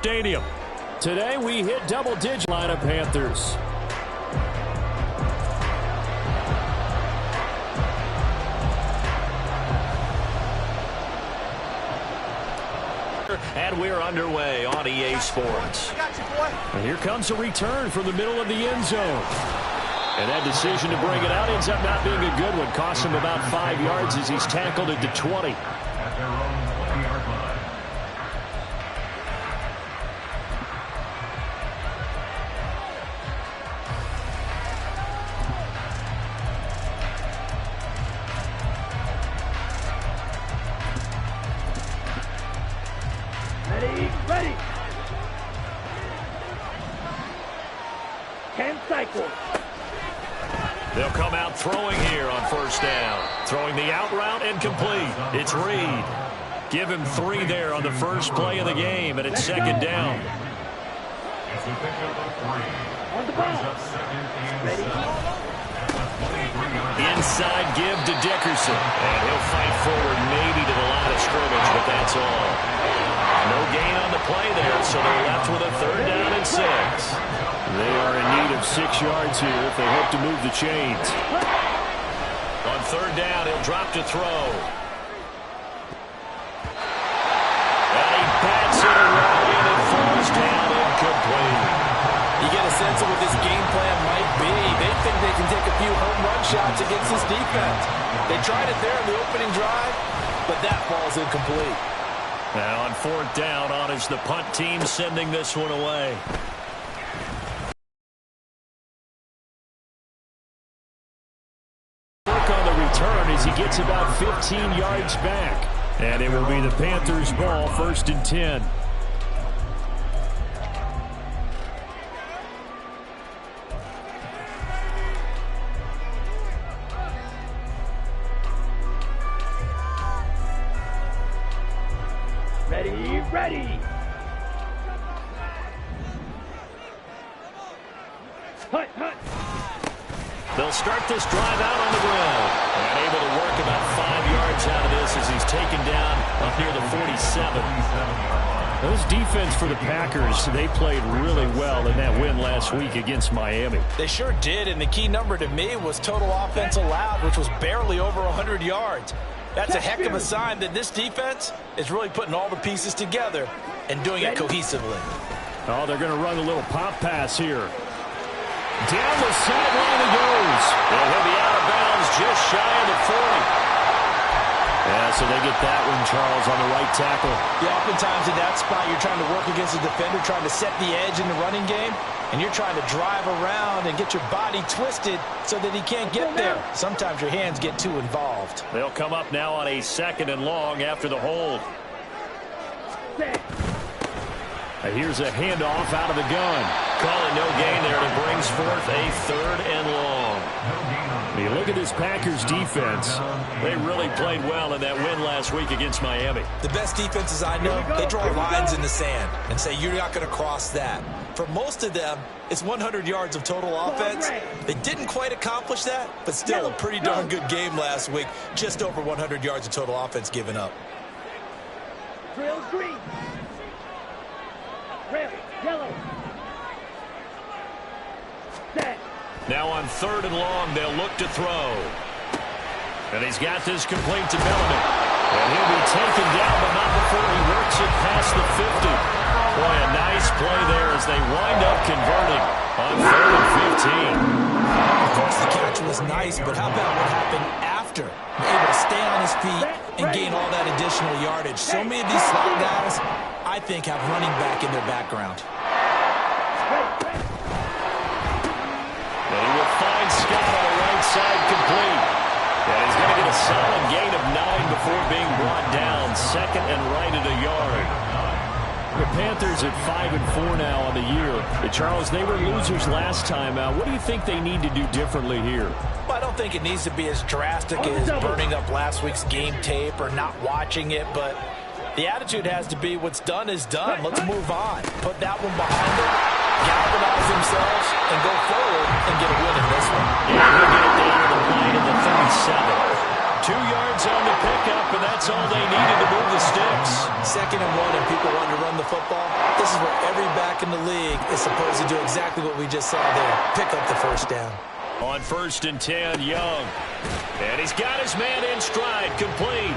Stadium. Today we hit double-digit lineup Panthers. And we're underway on EA Sports. And here comes a return from the middle of the end zone. And that decision to bring it out ends up not being a good one. Costs him about 5 yards as he's tackled at the 20. Ready. 10 cycles. They'll come out throwing here on first down. Throwing the out route and complete. It's Reed. Give him 3 there on the first play of the game, and it's second down. On the ball. Ready. Inside give to Dickerson. And he'll fight forward maybe to the line of scrimmage, but that's all. No gain on the play there, so they're left with a third down and 6. They are in need of 6 yards here if they hope to move the chains. On third down, he'll drop to throw. And he bats it away, and it falls down incomplete. You get a sense of what this game plan might be. They think they can take a few home run shots against this defense. They tried it there in the opening drive, but that falls incomplete. Now on fourth down, on is the punt team sending this one away. Work on the return as he gets about 15 yards back. And it will be the Panthers' ball, 1st and 10. Ready. Hunt. They'll start this drive out on the ground. And able to work about 5 yards out of this as he's taken down up near the 47. Those defense for the Packers, they played really well in that win last week against Miami. They sure did, and the key number to me was total offense allowed, which was barely over 100 yards. That's a heck of a sign that this defense is really putting all the pieces together and doing it cohesively. Oh, they're going to run a little pop pass here. Down the sideline he goes. And he'll be out of bounds just shy of the 40. Yeah, so they get that one, Charles, on the right tackle. Yeah, oftentimes in that spot, you're trying to work against a defender, trying to set the edge in the running game, and you're trying to drive around and get your body twisted so that he can't get there. Sometimes your hands get too involved. They'll come up now on a 2nd and long after the hold. Here's a handoff out of the gun. Calling no gain there, and it brings forth a 3rd and long. When you look at this Packers defense, they really played well in that win last week against Miami. The best defenses I know, they draw lines in the sand and say you're not going to cross that. For most of them, it's 100 yards of total offense. They didn't quite accomplish that, but still a pretty darn good game last week. Just over 100 yards of total offense given up. Trail green. Trail yellow. Set. Now on 3rd and long, they'll look to throw. And he's got this complete to Bellamy. And he'll be taken down, but not before he works it past the 50. Boy, a nice play there as they wind up converting on 3rd and 15. Of course, the catch was nice, but how about what happened after? Able to stay on his feet and gain all that additional yardage. So many of these slot guys, I think, have running back in their background. And he will find Scott on the right side complete. And he's going to get a solid gain of 9 before being brought down. 2nd and right at a yard. The Panthers at 5-4 now on the year. Charles, they were losers last time out. What do you think they need to do differently here? Well, I don't think it needs to be as drastic as burning up last week's game tape or not watching it, but the attitude has to be what's done is done. Let's move on. Put that one behind them, galvanize themselves, and go forward and get a win in this one. Yeah, he'll get it down to the line at the 37. 2 yards on the pickup, and that's all they needed to move the sticks. 2nd and 1, and people want to run the football. This is where every back in the league is supposed to do exactly what we just saw there. Pick up the first down. On 1st and 10, Young. And he's got his man in stride, complete.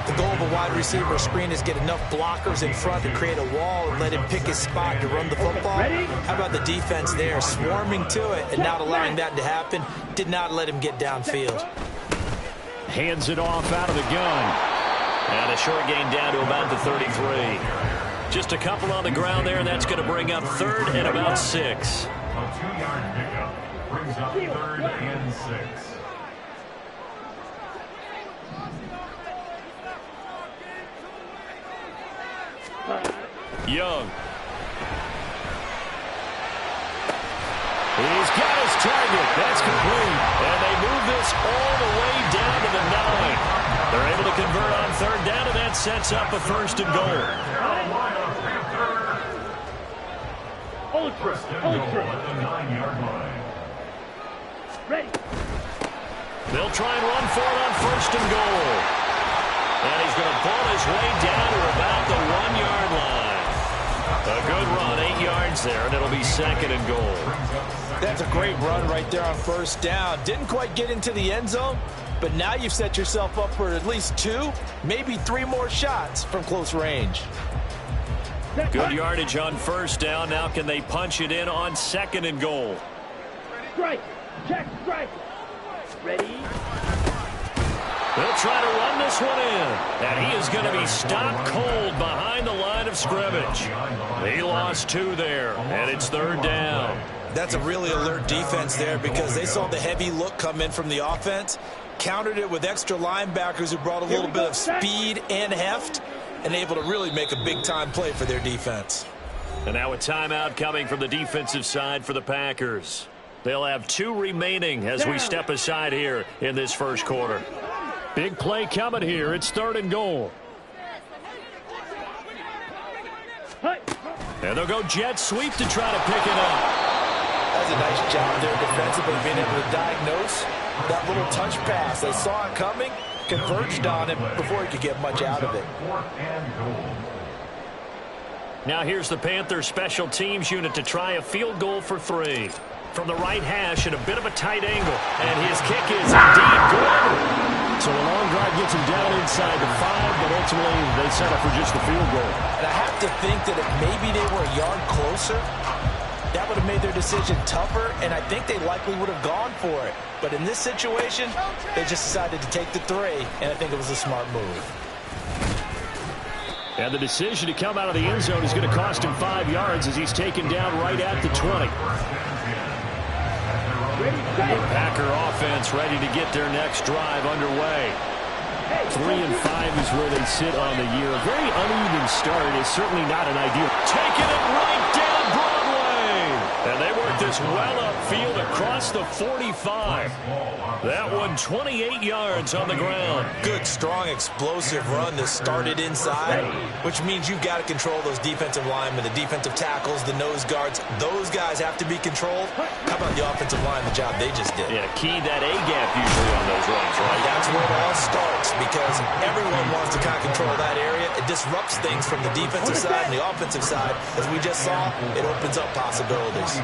The goal of a wide receiver screen is get enough blockers in front to create a wall and let him pick his spot to run the football. How about the defense there, swarming to it and not allowing that to happen? Did not let him get downfield. Hands it off out of the gun. And a short gain down to about the 33. Just a couple on the ground there, and that's going to bring up 3rd and about 6. A 2-yard pickup brings up 3rd and 6. Young. He's got his target. That's complete. And they move this all the way down to the 9. They're able to convert on 3rd down, and that sets up a 1st and goal. Ultra. At the 9-yard line. Ready. They'll try and run for it on 1st and goal. And he's going to pull his way down to about the 1-yard line. A good run, 8 yards there, and it'll be 2nd and goal. That's a great run right there on 1st down. Didn't quite get into the end zone, but now you've set yourself up for at least 2, maybe 3 more shots from close range. Good yardage on 1st down. Now can they punch it in on 2nd and goal? Strike. Check strike. Ready. They'll try to run this one in. And he is going to be stopped cold behind the line of scrimmage. He lost 2 there, and it's 3rd down. That's a really alert defense there because they saw the heavy look come in from the offense, countered it with extra linebackers who brought a little bit of speed and heft, and able to really make a big-time play for their defense. And now a timeout coming from the defensive side for the Packers. They'll have 2 remaining as we step aside here in this 1st quarter. Big play coming here. It's 3rd and goal. And they'll go jet sweep to try to pick it up. That's a nice job there defensively, being able to diagnose that little touch pass. They saw it coming, converged on it before he could get much out of it. Now here's the Panthers special teams unit to try a field goal for 3. From the right hash at a bit of a tight angle. And his kick is indeed good. So a long drive gets him down inside the 5, but ultimately they settle for just the field goal. And I have to think that if maybe they were a yard closer, that would have made their decision tougher, and I think they likely would have gone for it. But in this situation, they just decided to take the 3, and I think it was a smart move. And the decision to come out of the end zone is going to cost him 5 yards as he's taken down right at the 20. The Packer offense ready to get their next drive underway. 3 and 5 is where they sit on the year. A very uneven start is certainly not an ideal. Taking it right down Broadway. And they work this well upfield across the 45. That one 28 yards on the ground. Good, strong, explosive run that started inside, which means you've got to control those defensive linemen, the defensive tackles, the nose guards. Those guys have to be controlled. How about the offensive line, the job they just did? Yeah, key that A-gap usually on those runs, right? That's where it all starts because everyone wants to kind of control that area. It disrupts things from the defensive side and the offensive side. As we just saw, it opens up possibilities.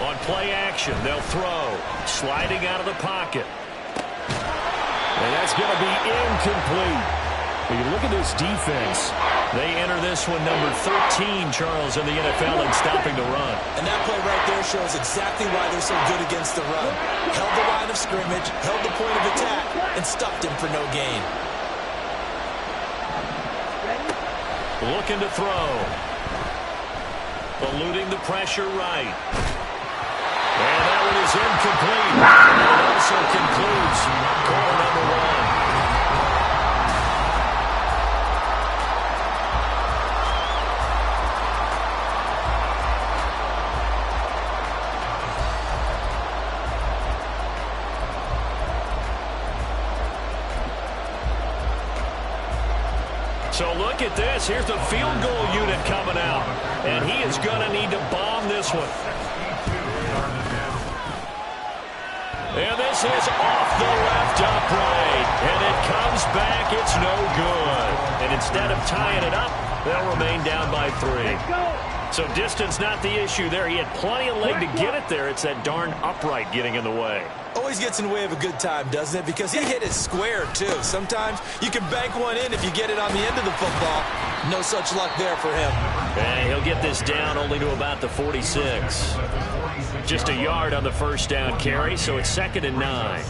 On play action, they'll throw. Sliding out of the pocket. And that's going to be incomplete. When you look at this defense, they enter this one number 13, Charles, in the NFL in stopping the run. And that play right there shows exactly why they're so good against the run. Held the line of scrimmage, held the point of attack, and stuffed him for no gain. Looking to throw. Eluding the pressure right. And that one is incomplete. And it also concludes quarter number 1. So look at this. Here's the field goal unit coming out. And he is going to need to bomb this one. is off the left upright, and it comes back. It's no good. And instead of tying it up, they'll remain down by 3. So distance not the issue there. He had plenty of leg to get it there. It's that darn upright getting in the way. Always gets in the way of a good time, doesn't it? Because he hit it square, too. Sometimes you can bank one in if you get it on the end of the football. No such luck there for him. And he'll get this down only to about the 46. Just a yard on the first down carry, so it's 2nd and 9.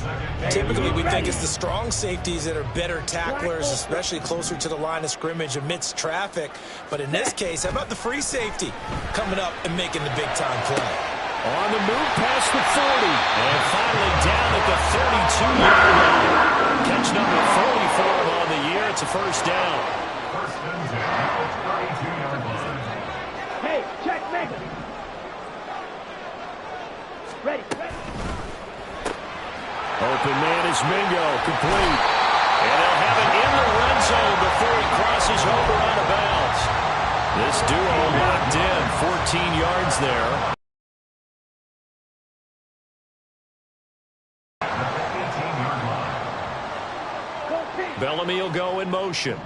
Typically, we think it's the strong safeties that are better tacklers, especially closer to the line of scrimmage amidst traffic. But in this case, how about the free safety coming up and making the big-time play? On the move past the 40. And finally down at the 32-yard line. Catch number 44 on the year. It's a first down. First and 10 at the 32-yard line. Hey, check Mega. Ready. Open man is Mingo, complete. And they'll have it in the red zone before he crosses over out of bounds. This duo locked in, 14 yards there. Bellamy will go in motion.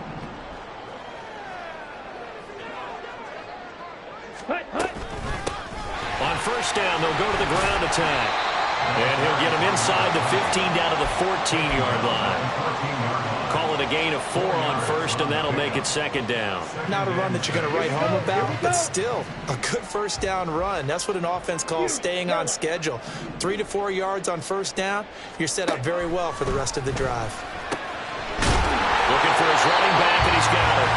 On first down, they'll go to the ground attack. And he'll get him inside the 15 down to the 14-yard line. Call it a gain of 4 on first, and that'll make it 2nd down. Not a run that you're going to write home about, but still a good first down run. That's what an offense calls staying on schedule. 3 to 4 yards on first down, you're set up very well for the rest of the drive. Looking for his running back, and he's got it.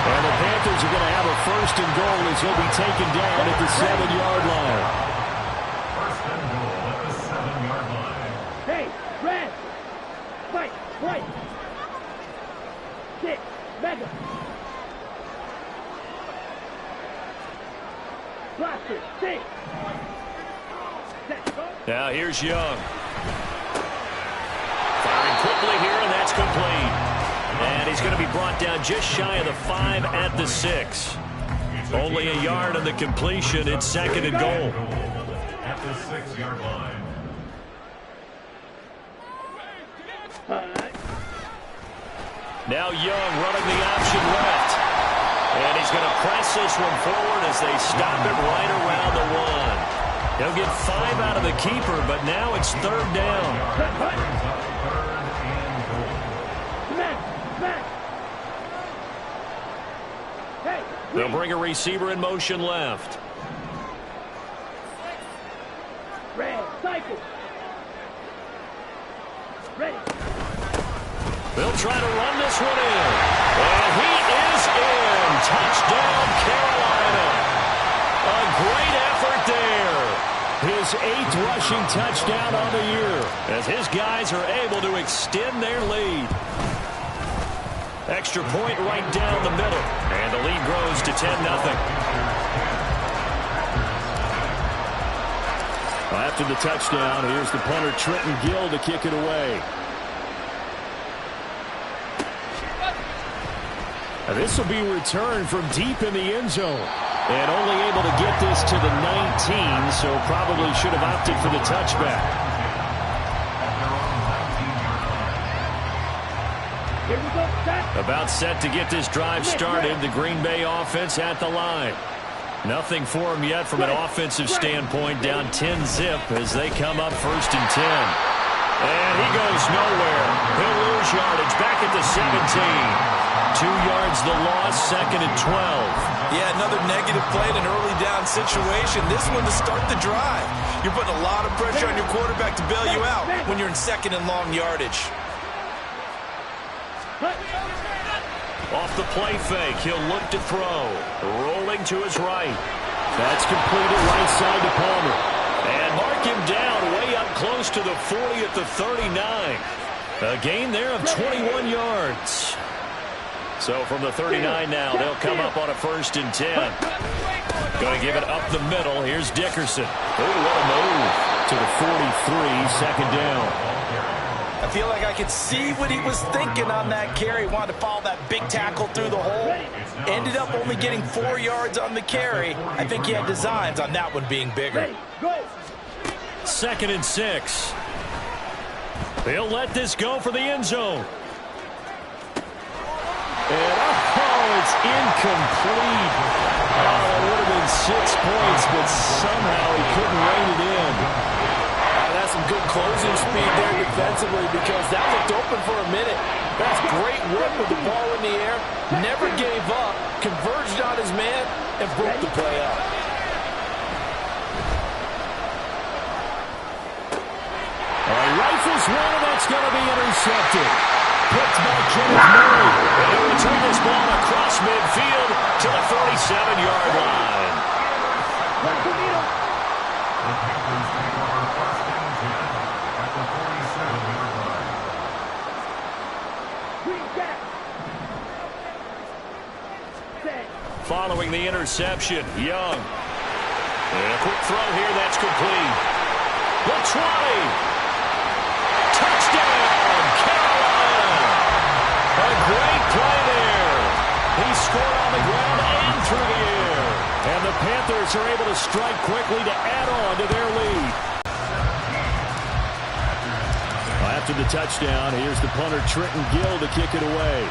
And the Panthers are going to have a 1st and goal as he'll be taken down at the 7-yard line. First and goal at the 7-yard line. Hey, red. Fight, white. 6, Mega. Blaster, 6. Set, go. Now here's Young. Firing quickly here, and that's complete. And he's going to be brought down just shy of the 5 at the 6. Only a yard on the completion. It's 2nd and goal. At the 6-yard line. Now Young running the option left. And he's going to press this one forward as they stop it right around the 1. He'll get 5 out of the keeper, but now it's 3rd down. They'll bring a receiver in motion left. Red, cycle. Ready. They'll try to run this one in. And he is in. Touchdown, Carolina. A great effort there. His 8th rushing touchdown on the year, as his guys are able to extend their lead. Extra point right down the middle. And the lead grows to 10-0. After the touchdown, here's the punter Trenton Gill to kick it away. Now this will be returned from deep in the end zone. And only able to get this to the 19, so probably should have opted for the touchback. About set to get this drive started. The Green Bay offense at the line. Nothing for them yet from an offensive standpoint. Down 10-zip as they come up 1st and 10. And he goes nowhere. He'll lose yardage back at the 17. 2 yards the loss, 2nd and 12. Yeah, another negative play in an early down situation. This one to start the drive. You're putting a lot of pressure on your quarterback to bail you out when you're in 2nd and long yardage. Off the play fake, he'll look to throw. Rolling to his right. That's completed right side to Palmer. And mark him down way up close to the 40 at the 39. A gain there of 21 yards. So from the 39 now, they'll come up on a 1st and 10. Going to give it up the middle. Here's Dickerson. Oh, what a move to the 43, 2nd down. I feel like I could see what he was thinking on that carry. Wanted to follow that big tackle through the hole. Ended up only getting 4 yards on the carry. I think he had designs on that one being bigger. 2nd and 6. They'll let this go for the end zone. And, oh, it's incomplete. Oh, it would have been 6 points, but somehow he couldn't rein it in. That's some good closing speed there defensively because that looked open for a minute. That's great work with the ball in the air. Never gave up, converged on his man, and broke the play up. Rifles one, and that's going to be intercepted. Picked by Kenneth Murray. And he'll return this ball across midfield to the 47-yard line. The Packers take over first and 10 at the 47-yard line. Following the interception, Young. And a quick throw here, that's complete. The 20. Touchdown, Carolina! A great play there. He scored on the ground and through the air. And the Panthers are able to strike quickly to add on to their lead. After the touchdown, here's the punter Trenton Gill to kick it away.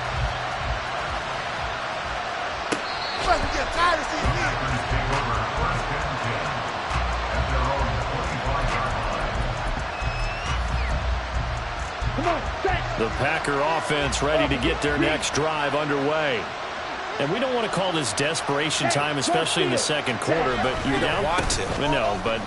Packers take over first and 10 at their own 25-yard line. The Packer offense ready to get their next drive underway. And we don't want to call this desperation time, especially in the second quarter, but you're down. Want to. No, but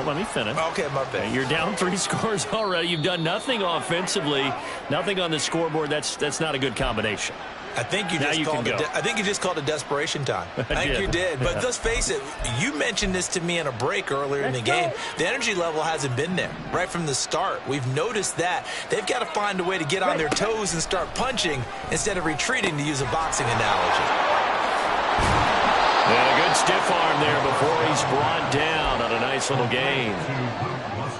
let me finish. Okay, my bad. You're down 3 scores already. You've done nothing offensively, nothing on the scoreboard. That's not a good combination. I think you Now just you called can it. go. I think you just called it desperation time. I think you did. But let's face it. You mentioned this to me in a break earlier in the game. The energy level hasn't been there right from the start. We've noticed that they've got to find a way to get on their toes and start punching instead of retreating, to use a boxing analogy. And a good stiff arm there before he's brought down on a nice little gain.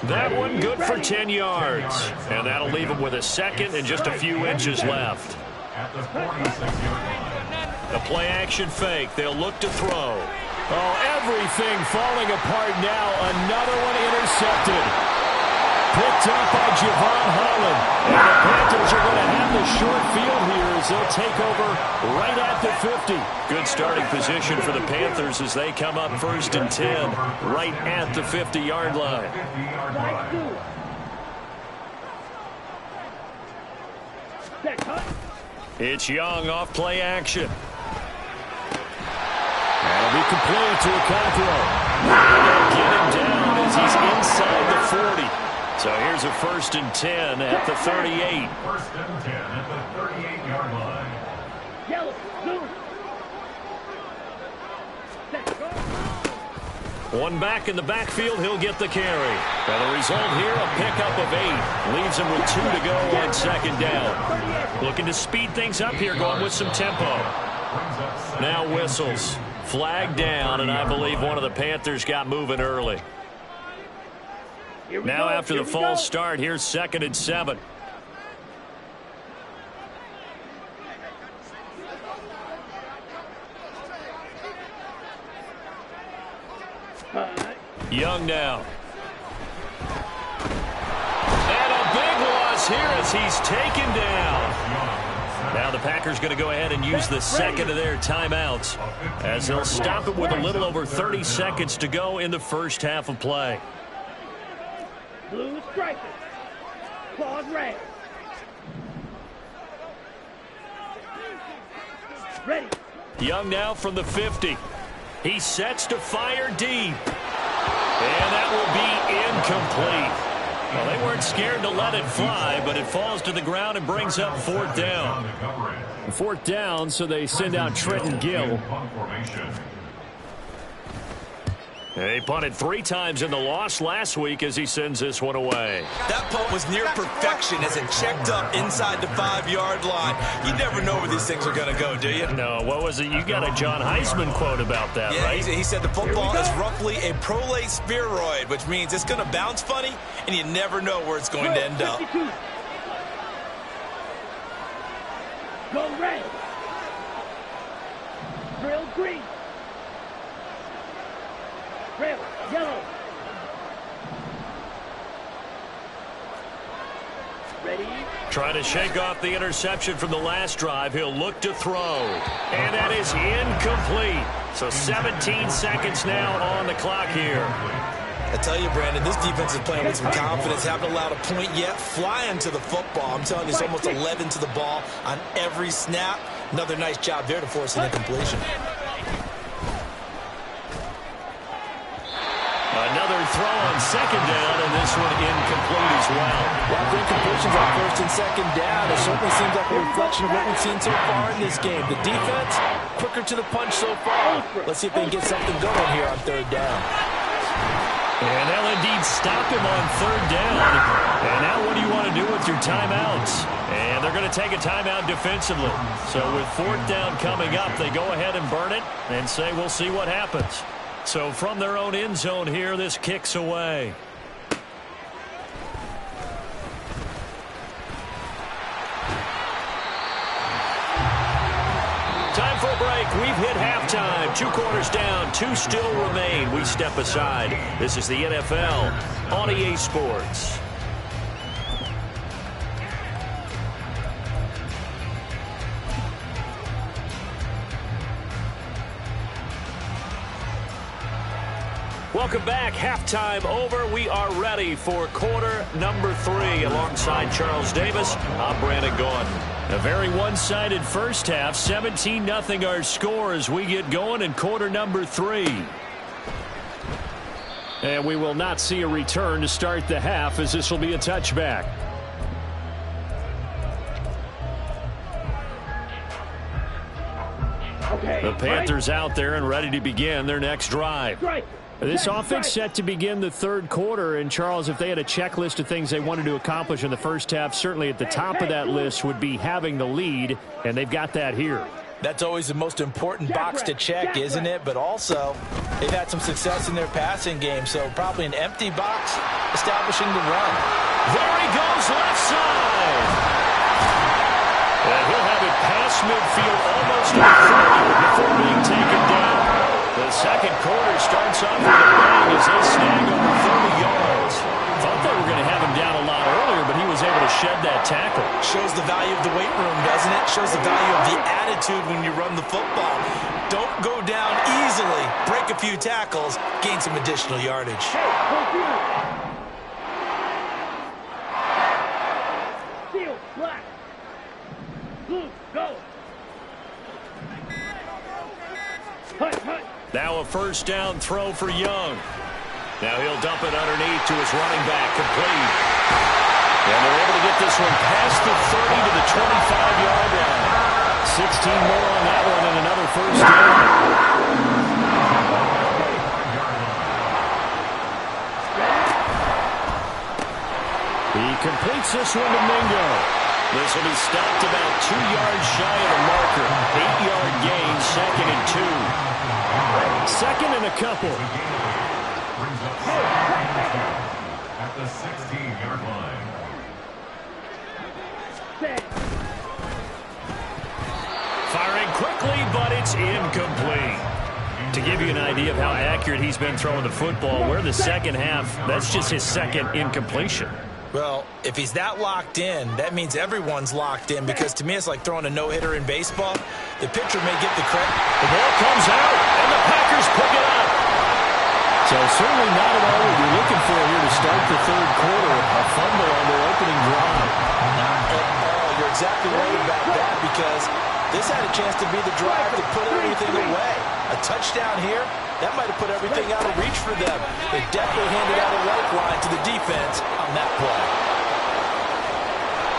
That one good for 10 yards. And that'll leave him with a second and just a few inches left. At the 46-yard line. The play action fake. They'll look to throw. Oh, everything falling apart now. Another one intercepted. Picked up by Javon Holland. And the Panthers are going to have the short field here as they'll take over right at the 50. Good starting position for the Panthers as they come up first and 10 right at the 50-yard line. 50-yard line. It's Young off play action. That'll be complete to Alcantara. Get him down as he's inside the 40. So here's a first and 10 at the 38. First and 10 at the 38-yard line. Yellow, blue. One back in the backfield, he'll get the carry. And the result here, a pickup of 8. Leaves him with 2 to go on second down. Looking to speed things up here, going with some tempo. Now whistles. Flag down, and I believe one of the Panthers got moving early. Now after the false start, here's second and 7. Young now. And a big loss here as he's taken down. Now the Packers going to go ahead and use the second of their timeouts as they'll stop it with a little over 30 seconds to go in the first half of play. Blue striker. Claws red. Ready. Young now from the 50. He sets to fire deep. And that will be incomplete. Well, they weren't scared to let it fly, but it falls to the ground and brings up fourth down. Fourth down, so they send out Trenton Gill. He punted 3 times in the loss last week as he sends this one away. That punt was near perfection as it checked up inside the 5-yard line. You never know where these things are going to go, do you? No, what was it? You got a John Heisman quote about that, yeah, right? He said the football is roughly a prolate spheroid, which means it's going to bounce funny, and you never know where it's going to end up. 52. Go red. Drill green. Drill yellow. Trying to shake off the interception from the last drive. He'll look to throw. And that is incomplete. So 17 seconds now on the clock here. I tell you, Brandon, this defense is playing with some confidence. Haven't allowed a point yet. Flying to the football. I'm telling you, it's almost 11 to the ball on every snap. Another nice job there to force an incompletion. Another throw on second down, and this one incomplete as well. Well, the incompletions on first and second down, it certainly seems like a reflection of what we've seen so far in this game. The defense, quicker to the punch so far. Let's see if they can get something going here on third down. And they'll indeed stop him on third down. And now what do you want to do with your timeouts? And they're going to take a timeout defensively. So with fourth down coming up, they go ahead and burn it and say we'll see what happens. So from their own end zone here, this kicks away. Time for a break. We've hit halftime. 2 quarters down. 2 still remain. We step aside. This is the NFL on EA Sports. Welcome back. Halftime over. We are ready for quarter number 3. Alongside Charles Davis, I'm Brandon Gordon. A very one-sided first half. 17-0 our score as we get going in quarter number 3. And we will not see a return to start the half, as this will be a touchback. The Panthers out there and ready to begin their next drive. This offense set to begin the third quarter, and Charles, if they had a checklist of things they wanted to accomplish in the first half, certainly at the top of that list would be having the lead, and they've got that here. That's always the most important box to check, isn't it? But also, they've had some success in their passing game, so probably an empty box establishing the run. There he goes, left side. And he'll have it past midfield almost to the 30 before being taken down. The second quarter starts off with a bang as they snag over 30 yards. Thought they were going to have him down a lot earlier, but he was able to shed that tackle. Shows the value of the weight room, doesn't it? Shows the value of the attitude when you run the football. Don't go down easily. Break a few tackles. Gain some additional yardage. Field, black. Blue, go. Hut, hut. Now a first down throw for Young. Now he'll dump it underneath to his running back, complete. And they're able to get this one past the 30 to the 25-yard line. 16 more on that one and another first down. He completes this one to Mingo. This will be stopped about 2 yards shy of the marker. 8-yard gain, 2nd and 2. Second and a couple. At the 16-yard line. Firing quickly, but it's incomplete. To give you an idea of how accurate he's been throwing the football, we're the second half. That's just his second incompletion. Well, if he's that locked in, that means everyone's locked in, because to me it's like throwing a no-hitter in baseball. The pitcher may get the credit. The ball comes out, and the Packers pick it up. So certainly not at all what you're looking for here to start the third quarter. A fumble on their opening drive. Not at all. You're exactly right about that, because this had a chance to be the drive to put everything away. A touchdown here, that might have put everything out of reach for them. They definitely handed out a lifeline to the defense on that play.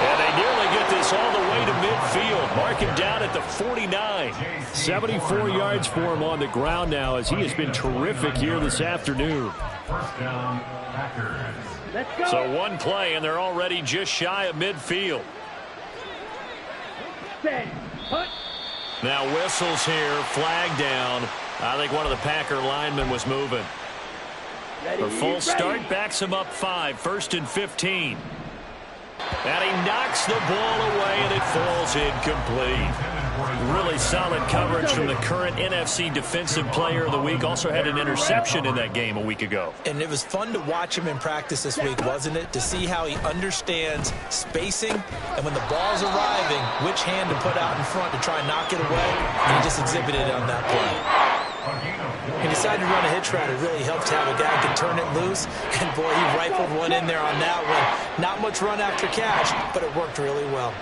And they nearly get this all the way to midfield. Mark him down at the 49. 74 yards for him on the ground now, as he has been terrific here this afternoon. First down, Packers. Let's go. So one play, and they're already just shy of midfield. Stand. Hut. Now whistles here, flag down. I think one of the Packer linemen was moving. The full start backs him up 5, 1st and 15. And he knocks the ball away, and it falls incomplete. Really solid coverage from the current NFC Defensive Player of the Week. Also had an interception in that game a week ago. And it was fun to watch him in practice this week, wasn't it? To see how he understands spacing and when the ball's arriving, which hand to put out in front to try and knock it away. And he just exhibited it on that play. He decided to run a hitch route. It really helped to have a guy who can turn it loose. And, boy, he rifled one in there on that one. Not much run after catch, but it worked really well.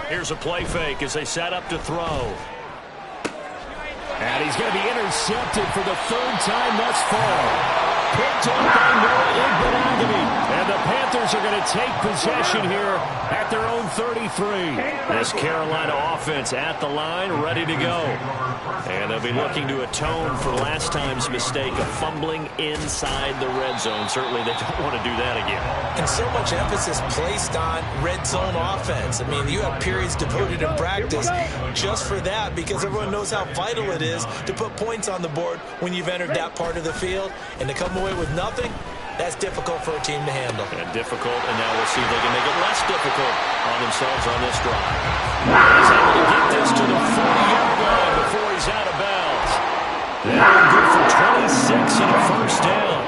Here's a play fake as they set up to throw. And he's going to be intercepted for the third time thus far. Picked up by Noah Igbenogany. And the Panthers are going to take possession here at their own 33. This Carolina offense at the line, ready to go. And they'll be looking to atone for last time's mistake of fumbling inside the red zone. Certainly they don't want to do that again. And so much emphasis placed on red zone offense. I mean, you have periods devoted in practice just for that because everyone knows how vital it is to put points on the board when you've entered that part of the field. And to come away with nothing, that's difficult for a team to handle. And difficult, and now we'll see if they can make it less difficult on themselves on this drive. He's able to get this to the 40-yard line before he's out of bounds. They're good for 26 and a first down.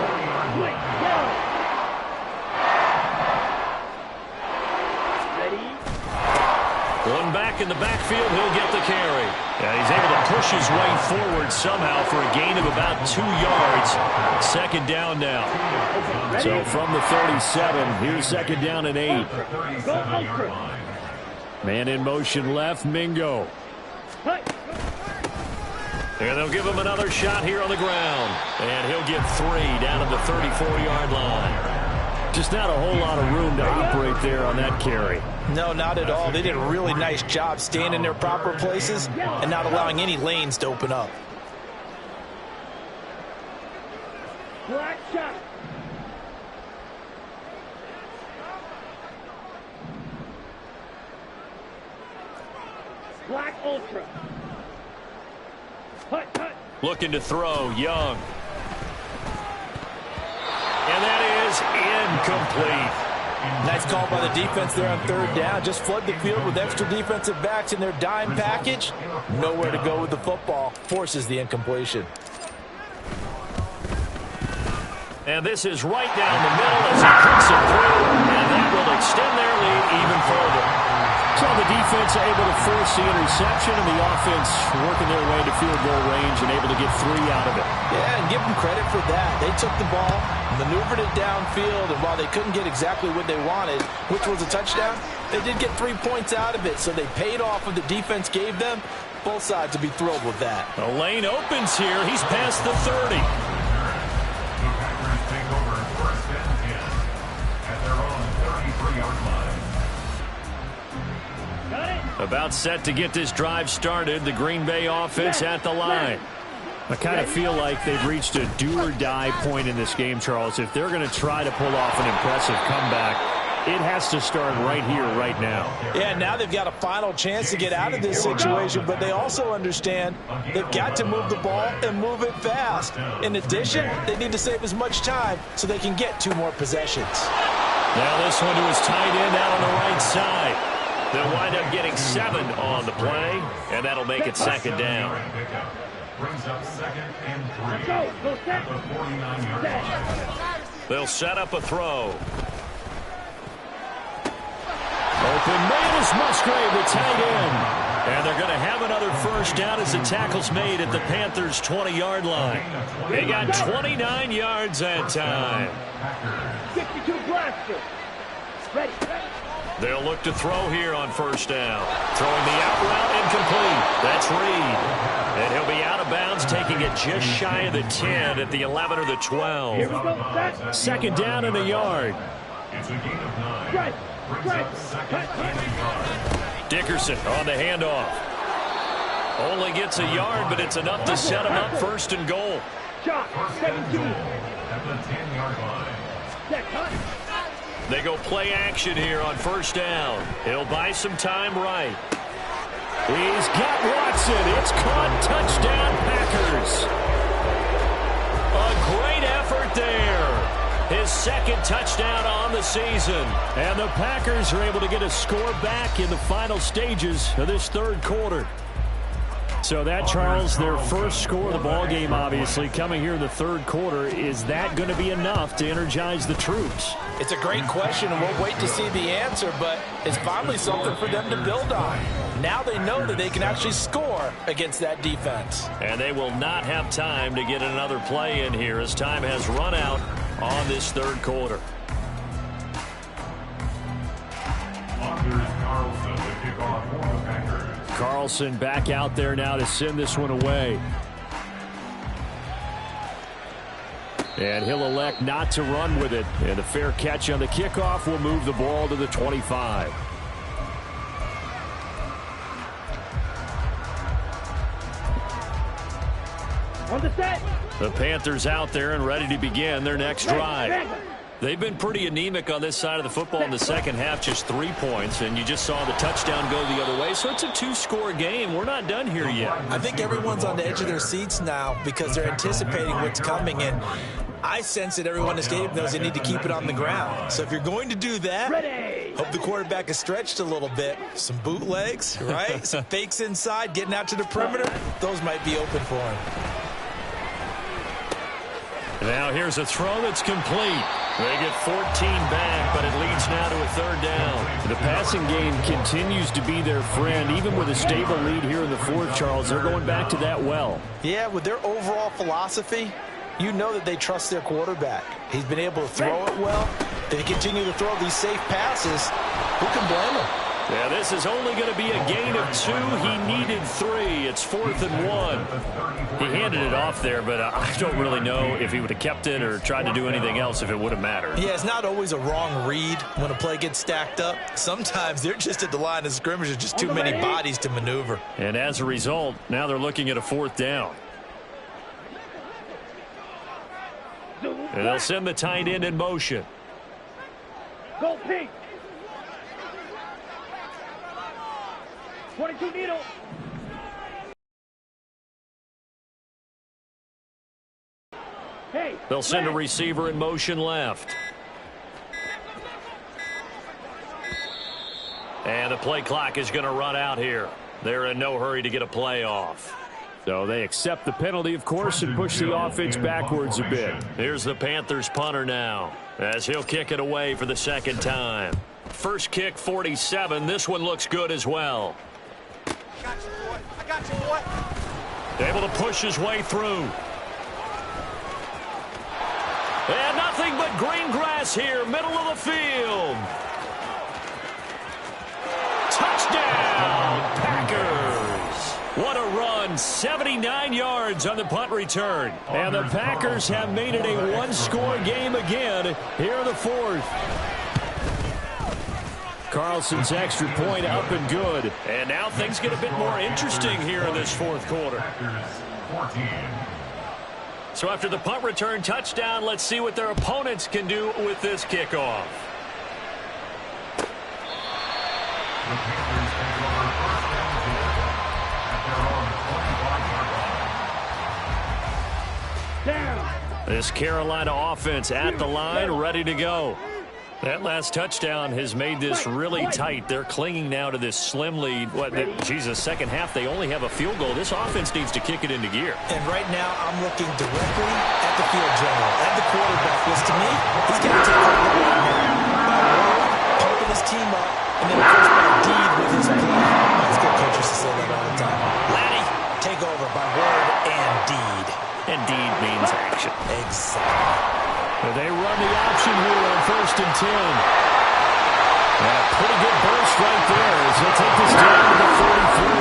One back in the backfield, he'll get the carry. And he's able to push his way forward somehow for a gain of about 2 yards. Second down now. So from the 37, here's second down and 8. Man in motion left, Mingo. And they'll give him another shot here on the ground. And he'll get 3 down at the 34-yard line. Just not a whole lot of room to operate there on that carry. No, not at all. They did a really nice job staying in their proper places and not allowing any lanes to open up. Black shot. Black ultra. Hut, hut. Looking to throw, Young. And that is incomplete. Nice call by the defense there on third down. Just flood the field with extra defensive backs in their dime package. Nowhere to go with the football. Forces the incompletion. And this is right down the middle as he puts it through. And that will extend their lead even further. So the defense able to force the interception, and the offense working their way to field goal range and able to get 3 out of it. Yeah, and give them credit for that. They took the ball, maneuvered it downfield, and while they couldn't get exactly what they wanted, which was a touchdown, they did get 3 points out of it. So they paid off what the defense gave them. Both sides would be thrilled with that. The lane opens here. He's past the 30. The Packers take over first and 10 at their own 33-yard line. About set to get this drive started. The Green Bay offense at the line. I kind of feel like they've reached a do-or-die point in this game, Charles. If they're going to try to pull off an impressive comeback, it has to start right here, right now. Yeah, now they've got a final chance to get out of this situation, but they also understand they've got to move the ball and move it fast. In addition, they need to save as much time so they can get 2 more possessions. Now this one to his tight end out on the right side. They'll wind up getting 7 on the play, and that'll make it second down. Brings up second and 3 at the 49-yard line. They'll set up a throw. Open man is Musgrave, the tight end. And they're going to have another first down as the tackle's made at the Panthers' 20-yard line. They got 29 yards that time. 62 blaster. Ready. They'll look to throw here on first down. Throwing the out route incomplete. That's Reed. And he'll be out of bounds, taking it just shy of the 10 at the 11 or the 12. Here we go. Set. Second down and a yard. It's a gain of 9. Strike. Brings up second and a yard. Dickerson on the handoff. Only gets a yard, but it's enough to set him up first and goal. Shot. First and 17. goal at the 10-yard line. Set. Cut. They go play action here on first down. He'll buy some time right. He's got Watson. It's caught. Touchdown, Packers. A great effort there. his second touchdown on the season. And the Packers are able to get a score back in the final stages of this third quarter. So that, Charles, their first score of the ball game, obviously, coming here in the third quarter. Is that going to be enough to energize the troops? It's a great question, and we'll wait to see the answer, but it's finally something for them to build on. Now they know that they can actually score against that defense. And they will not have time to get another play in here as time has run out on this third quarter. Carlson back out there now to send this one away. And he'll elect not to run with it. And a fair catch on the kickoff will move the ball to the 25. On the set. The Panthers out there and ready to begin their next drive. They've been pretty anemic on this side of the football in the second half, just 3 points, and you just saw the touchdown go the other way. So it's a two-score game. We're not done here yet. I think everyone's on the edge of their seats now because they're anticipating what's coming, and I sense that everyone in the stadium knows they need to keep it on the ground. So if you're going to do that, hope the quarterback is stretched a little bit. Some bootlegs, right? Some fakes inside, getting out to the perimeter. Those might be open for him. Now here's a throw that's complete. They get 14 back, but it leads now to a third down. The passing game continues to be their friend. Even with a stable lead here in the fourth, Charles, they're going back to that well. Yeah, with their overall philosophy, you know that they trust their quarterback. He's been able to throw it well. They continue to throw these safe passes. Who can blame him? Yeah, this is only going to be a gain of 2. He needed 3. It's 4th and 1. He handed it off there, but I don't really know if he would have kept it or tried to do anything else if it would have mattered. Yeah, it's not always a wrong read when a play gets stacked up. Sometimes they're just at the line of scrimmage. There's just too many bodies to maneuver. And as a result, now they're looking at a 4th down. And they'll send the tight end in motion. Go pink. 22 needle. Hey, they'll send a receiver in motion left. And the play clock is going to run out here. They're in no hurry to get a play off. So they accept the penalty, of course, and push the offense backwards a bit. Here's the Panthers punter now, as he'll kick it away for the second time. First kick, 47. This one looks good as well. I got you, boy. I got you, boy. Able to push his way through. And nothing but green grass here, middle of the field. Touchdown, Packers. What a run, 79 yards on the punt return. And the Packers have made it a one-score game again here in the fourth. Carlson's extra point up and good. And now things get a bit more interesting here in this fourth quarter. So after the punt return touchdown, let's see what their opponents can do with this kickoff. This Carolina offense at the line, ready to go. That last touchdown has made this really tight. They're clinging now to this slim lead. Second half, they only have a field goal. This offense needs to kick it into gear. And right now, I'm looking directly at the field general, at the quarterback. Which to me, he's going to take over right now. Pumping his team up, and then, of course, by deed with his play. Let's go coaches to say that all the time. Laddie, take over by word and deed. And deed means action. Exactly. They run the option here on 1st and 10. And a pretty good burst right there as he'll take this down to the 43.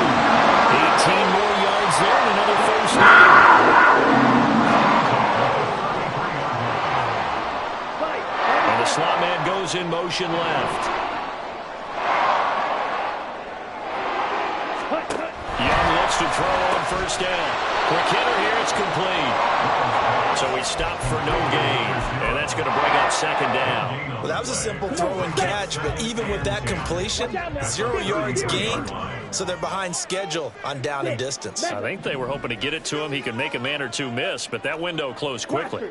18 more yards there and another first down. And the slot man goes in motion left. Young looks to throw on 1st down. Quick hitter here, it's complete. So he stopped for no gain, and that's going to bring up 2nd down. Well, that was a simple throw and catch, but even with that completion, 0 yards gained, so they're behind schedule on down and distance. I think they were hoping to get it to him. He could make a man or two miss, but that window closed quickly.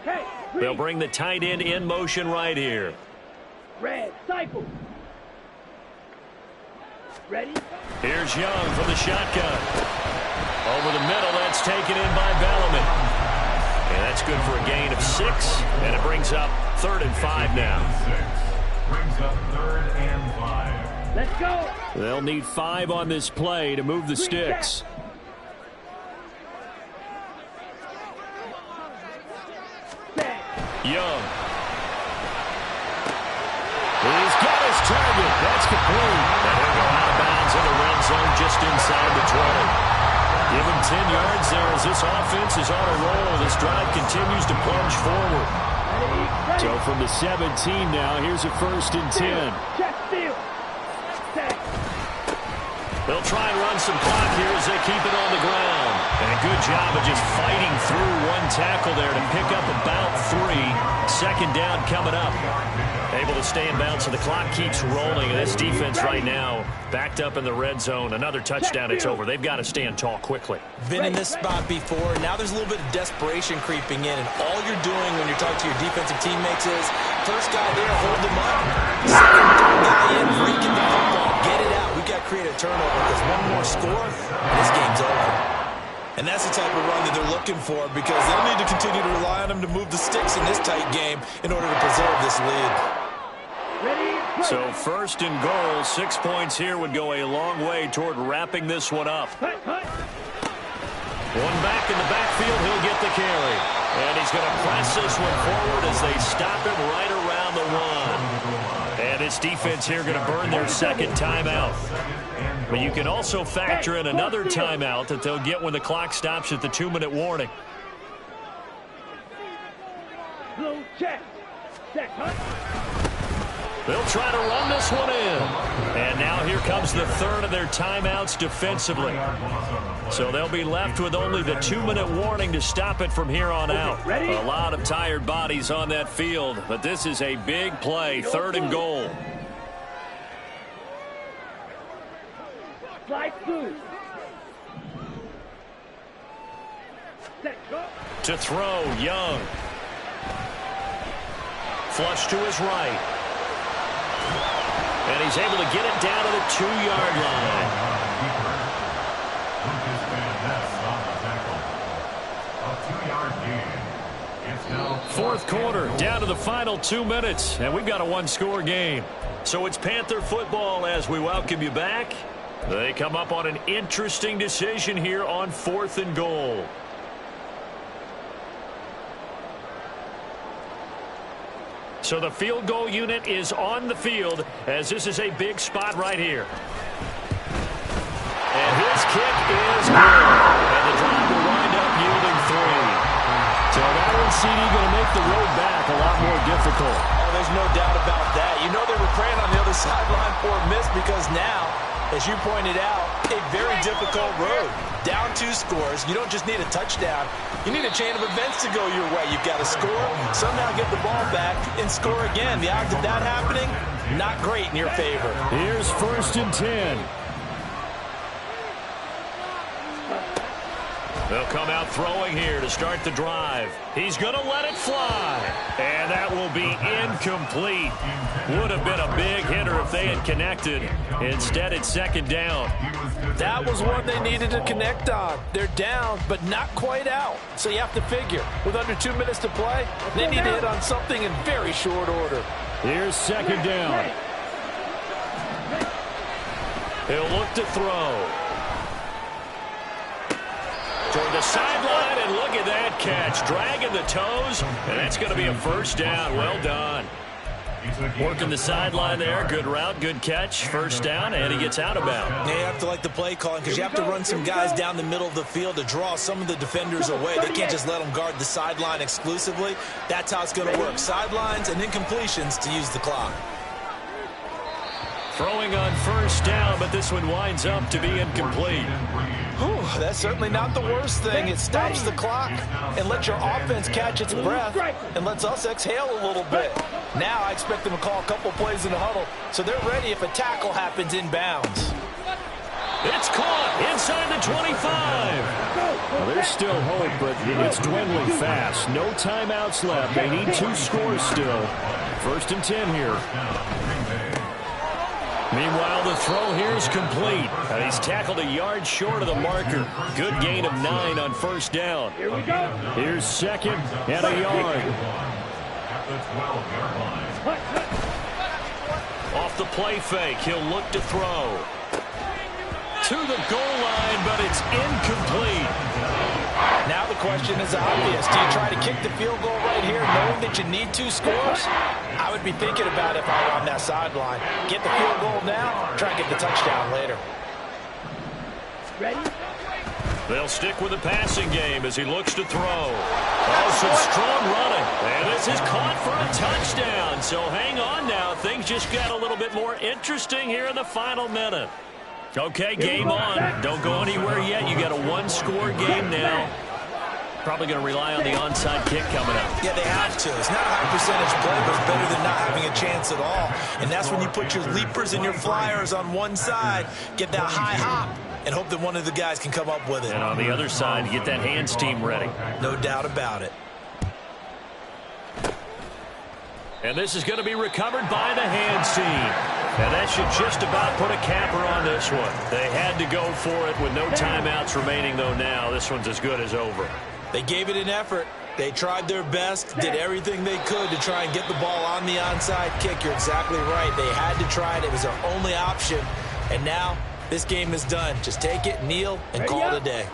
Hey, They'll bring the tight end in motion right here. red, cycle. Ready? Here's Young from the shotgun. Over the middle, that's taken in by Bellamy. And that's good for a gain of 6, and it brings up 3rd and 5 now. Brings up 3rd and 5. Let's go. They'll need 5 on this play to move the sticks. Young. He's got his target. That's complete. And he'll go out of bounds in the red zone just inside the 20. Give him 10 yards there as this offense is on a roll. This drive continues to plunge forward. So from the 17 now, here's a 1st and 10. Check steal. Set. They'll try and run some clock here as they keep it on the ground. And a good job of just fighting through one tackle there to pick up about 3. 2nd down coming up. Able to stay in bounds, so the clock keeps rolling. And this defense right now backed up in the red zone. Another touchdown, it's over. They've got to stand tall quickly. Been in this spot before. Now there's a little bit of desperation creeping in. And all you're doing when you're talking to your defensive teammates is, first guy there, hold him up. Second guy in, breaking the football. Get it out. We've got to create a turnover because one more score, and this game's over. And that's the type of run that they're looking for because they'll need to continue to rely on them to move the sticks in this tight game in order to preserve this lead. So 1st and goal, 6 points here would go a long way toward wrapping this one up. One back in the backfield, he'll get the carry. And he's going to press this one forward as they stop him right around the 1. And this defense here going to burn their 2nd timeout. But you can also factor in another timeout that they'll get when the clock stops at the 2-minute warning. Blue check. Check, They'll try to run this one in. And now here comes the 3rd of their timeouts defensively. So they'll be left with only the 2-minute warning to stop it from here on out. A lot of tired bodies on that field, but this is a big play, 3rd and goal. Slide through. Set, go. To throw, Young. Flush to his right. And he's able to get it down to the 2-yard line. 4th quarter, down to the final 2 minutes, and we've got a 1-score game. So it's Panther football as we welcome you back. They come up on an interesting decision here on 4th and goal. So the field goal unit is on the field as this is a big spot right here. And his kick is good. And the drive will wind up yielding 3. So that one, CD, going to make the road back a lot more difficult. Oh, there's no doubt about that. You know they were praying on the other sideline for a miss because now, as you pointed out, a very difficult road. Down 2 scores. You don't just need a touchdown. You need a chain of events to go your way. You've got to score, somehow get the ball back, and score again. The odds of that happening, not great in your favor. Here's 1st and 10. They'll come out throwing here to start the drive. He's going to let it fly. And that will be incomplete. Would have been a big hitter if they had connected. Instead, it's 2nd down. That was one they needed to connect on. They're down, but not quite out. So you have to figure, with under 2 minutes to play, they need to hit on something in very short order. Here's 2nd down. He'll look to throw. Toward the sideline, and look at that catch. Dragging the toes, and that's going to be a 1st down. Well done. Working the sideline there. Good route, good catch. 1st down, and he gets out of bounds. You have to like the play calling because you have to run some guys down the middle of the field to draw some of the defenders away. They can't just let them guard the sideline exclusively. That's how it's going to work. Sidelines and incompletions to use the clock. Throwing on 1st down, but this one winds up to be incomplete. Whew, that's certainly not the worst thing. It stops the clock and lets your offense catch its breath and lets us exhale a little bit. Now I expect them to call a couple plays in the huddle so they're ready if a tackle happens in bounds. It's caught inside the 25. Well, there's still hope, but it's dwindling fast. No timeouts left. They need 2 scores still. 1st and 10 here. Meanwhile, the throw here is complete. And he's tackled a yard short of the marker. Good gain of 9 on 1st down. Here we go. Here's 2nd and a yard. At the 12-yard line. Hut, hut. Off the play fake, he'll look to throw. To the goal line, but it's incomplete. Now the question is obvious. Do you try to kick the field goal right here knowing that you need 2 scores? I would be thinking about it if I were on that sideline. Get the field goal now, try and get the touchdown later. Ready? They'll stick with the passing game as he looks to throw. Oh, some strong running. And this is caught for a touchdown. So hang on now. Things just got a little bit more interesting here in the final minute. Okay, game on. Don't go anywhere yet. You got a 1-score game now. Probably going to rely on the onside kick coming up. Yeah, they have to. It's not a high percentage play, but it's better than not having a chance at all. And that's when you put your leapers and your flyers on one side, get that high hop, and hope that one of the guys can come up with it. And on the other side, get that hands team ready. No doubt about it. And this is going to be recovered by the hands team. And that should just about put a capper on this one. They had to go for it with no timeouts remaining, though now. This one's as good as over. They gave it an effort. They tried their best, did everything they could to try and get the ball on the onside kick. You're exactly right. They had to try it. It was their only option. And now this game is done. Just take it, kneel, and call it a day.